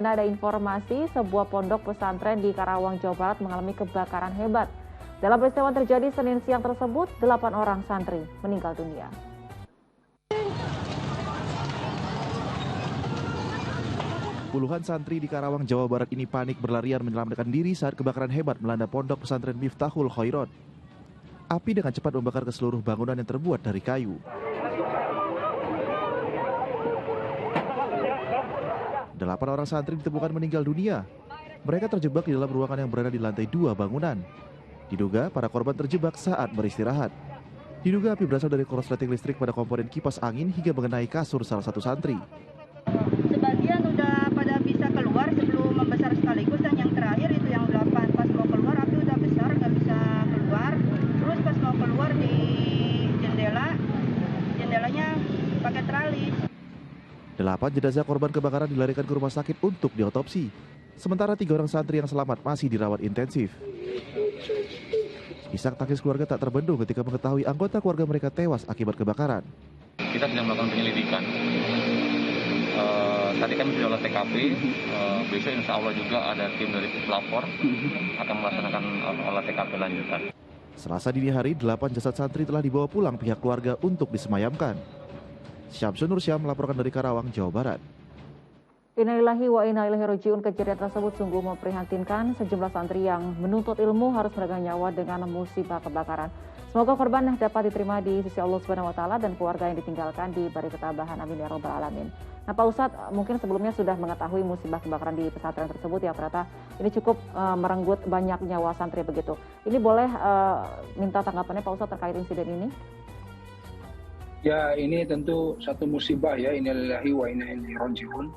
Nah, ada informasi sebuah pondok pesantren di Karawang, Jawa Barat mengalami kebakaran hebat. Dalam peristiwa yang terjadi Senin siang tersebut, 8 orang santri meninggal dunia. Puluhan santri di Karawang, Jawa Barat ini panik berlarian menyelamatkan diri saat kebakaran hebat melanda pondok pesantren Miftahul Khairat. Api dengan cepat membakar ke seluruh bangunan yang terbuat dari kayu. 8 orang santri ditemukan meninggal dunia. Mereka terjebak di dalam ruangan yang berada di lantai 2 bangunan. Diduga para korban terjebak saat beristirahat. Diduga api berasal dari korsleting listrik pada komponen kipas angin hingga mengenai kasur salah satu santri. Sebagian udah pada bisa keluar sebelum membesar sekaligus, dan yang terakhir itu yang 8 pas mau keluar api udah besar nggak bisa keluar. Terus pas mau keluar di jendelanya pakai teralis. 8 jenazah korban kebakaran dilarikan ke rumah sakit untuk diotopsi. Sementara 3 orang santri yang selamat masih dirawat intensif. Isak tangis keluarga tak terbendung ketika mengetahui anggota keluarga mereka tewas akibat kebakaran. Kita sedang melakukan penyelidikan. Tadi kami sudah olah TKP. Besok insya Allah juga ada tim dari pelapor akan melaksanakan olah TKP lanjutan. Selasa dini hari, 8 jasad santri telah dibawa pulang pihak keluarga untuk disemayamkan. Syamsun Nursyam melaporkan dari Karawang, Jawa Barat. Innalillahi wa inna ilaihi raji'un. Kejadian tersebut sungguh memprihatinkan. Sejumlah santri yang menuntut ilmu harus meregang nyawa dengan musibah kebakaran. Semoga korban dapat diterima di sisi Allah Subhanahu wa taala dan keluarga yang ditinggalkan diberi ketabahan. Amin ya rabbal alamin. Nah, Pak Ustadz mungkin sebelumnya sudah mengetahui musibah kebakaran di pesantren tersebut ya, ternyata ini cukup merenggut banyak nyawa santri begitu. Ini boleh minta tanggapannya Pak Ustadz terkait insiden ini? Ya, ini tentu satu musibah ya, innalillahi wa inna ilaihi raji'un.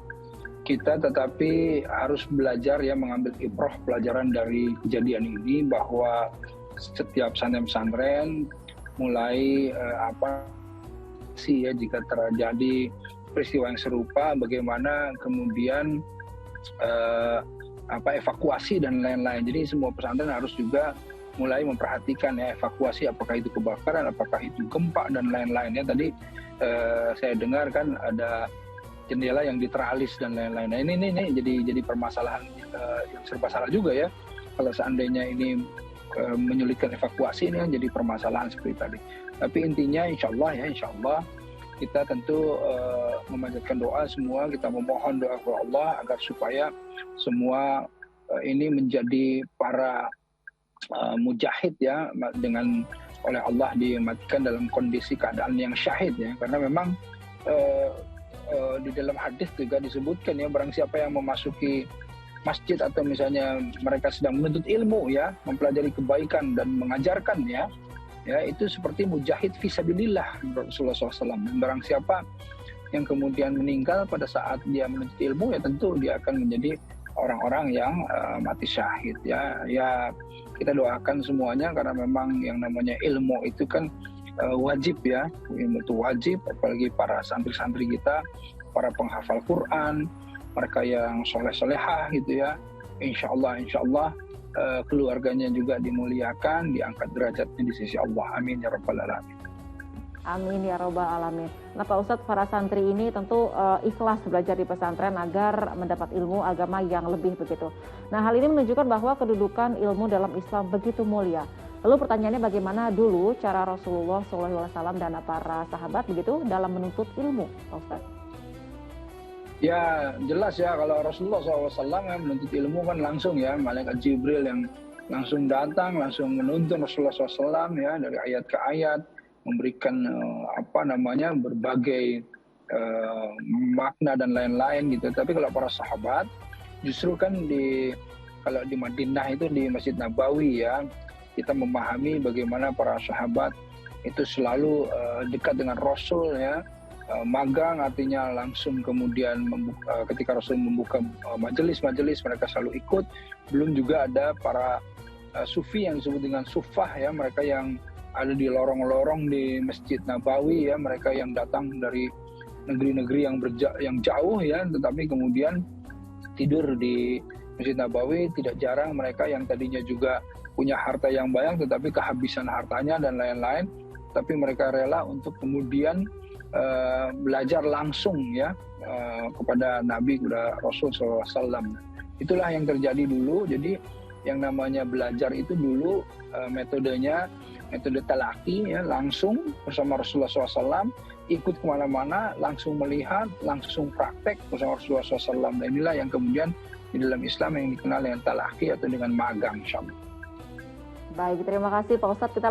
Kita tetapi harus belajar ya, mengambil ibrah pelajaran dari kejadian ini, bahwa setiap pesantren mulai jika terjadi peristiwa yang serupa, bagaimana kemudian evakuasi dan lain-lain. Jadi semua pesantren harus juga mulai memperhatikan ya, evakuasi, apakah itu kebakaran, apakah itu gempa dan lain-lain ya. Tadi saya dengar kan ada jendela yang diteralis dan lain-lain. Nah, ini jadi permasalahan yang serba salah juga ya. Kalau seandainya ini menyulitkan evakuasi, ini kan jadi permasalahan seperti tadi. Tapi intinya insya Allah kita tentu memanjatkan doa semua, kita memohon doa kepada Allah agar supaya semua ini menjadi para mujahid ya, dengan oleh Allah dimatikan dalam kondisi keadaan yang syahid ya. Karena memang di dalam hadis juga disebutkan ya, barang siapa yang memasuki masjid atau misalnya mereka sedang menuntut ilmu ya, mempelajari kebaikan dan mengajarkan ya, itu seperti mujahid fisabilillah Rasulullah SAW. Dan barang siapa yang kemudian meninggal pada saat dia menuntut ilmu, ya tentu dia akan menjadi orang-orang yang mati syahid ya. Ya, kita doakan semuanya, karena memang yang namanya ilmu itu kan wajib ya, ilmu itu wajib, apalagi para santri-santri kita, para penghafal Quran, mereka yang soleh-solehah gitu ya. Insya Allah keluarganya juga dimuliakan, diangkat derajatnya di sisi Allah. Amin ya rabbal alamin. Amin ya robbal alamin. Nah Pak Ustadz, para santri ini tentu ikhlas belajar di pesantren agar mendapat ilmu agama yang lebih begitu. Nah, hal ini menunjukkan bahwa kedudukan ilmu dalam Islam begitu mulia. Lalu pertanyaannya, bagaimana dulu cara Rasulullah SAW dan para sahabat begitu dalam menuntut ilmu, Pak Ustadz? Ya jelas ya, kalau Rasulullah SAW menuntut ilmu kan langsung ya, malaikat Jibril yang langsung datang, langsung menuntun Rasulullah SAW ya, dari ayat ke ayat, memberikan berbagai makna dan lain-lain gitu. Tapi kalau para sahabat justru kan kalau di Madinah itu di Masjid Nabawi ya, kita memahami bagaimana para sahabat itu selalu dekat dengan Rasul ya. Magang artinya langsung kemudian ketika Rasul membuka majelis-majelis mereka selalu ikut. Belum juga ada para sufi yang disebut dengan sufah ya, mereka yang ada di lorong-lorong di Masjid Nabawi ya, mereka yang datang dari negeri-negeri yang jauh ya, tetapi kemudian tidur di Masjid Nabawi. Tidak jarang mereka yang tadinya juga punya harta yang banyak tetapi kehabisan hartanya dan lain-lain, tapi mereka rela untuk kemudian belajar langsung ya kepada Nabi, kepada Rasul SAW. Itulah yang terjadi dulu. Jadi yang namanya belajar itu dulu metodenya metode talaki ya, langsung bersama Rasulullah SAW, ikut kemana-mana, langsung melihat, langsung praktek bersama Rasulullah SAW. Dan inilah yang kemudian di dalam Islam yang dikenal dengan talaki atau dengan magang, insya Allah. Baik, terima kasih Pak Ustadz. Kita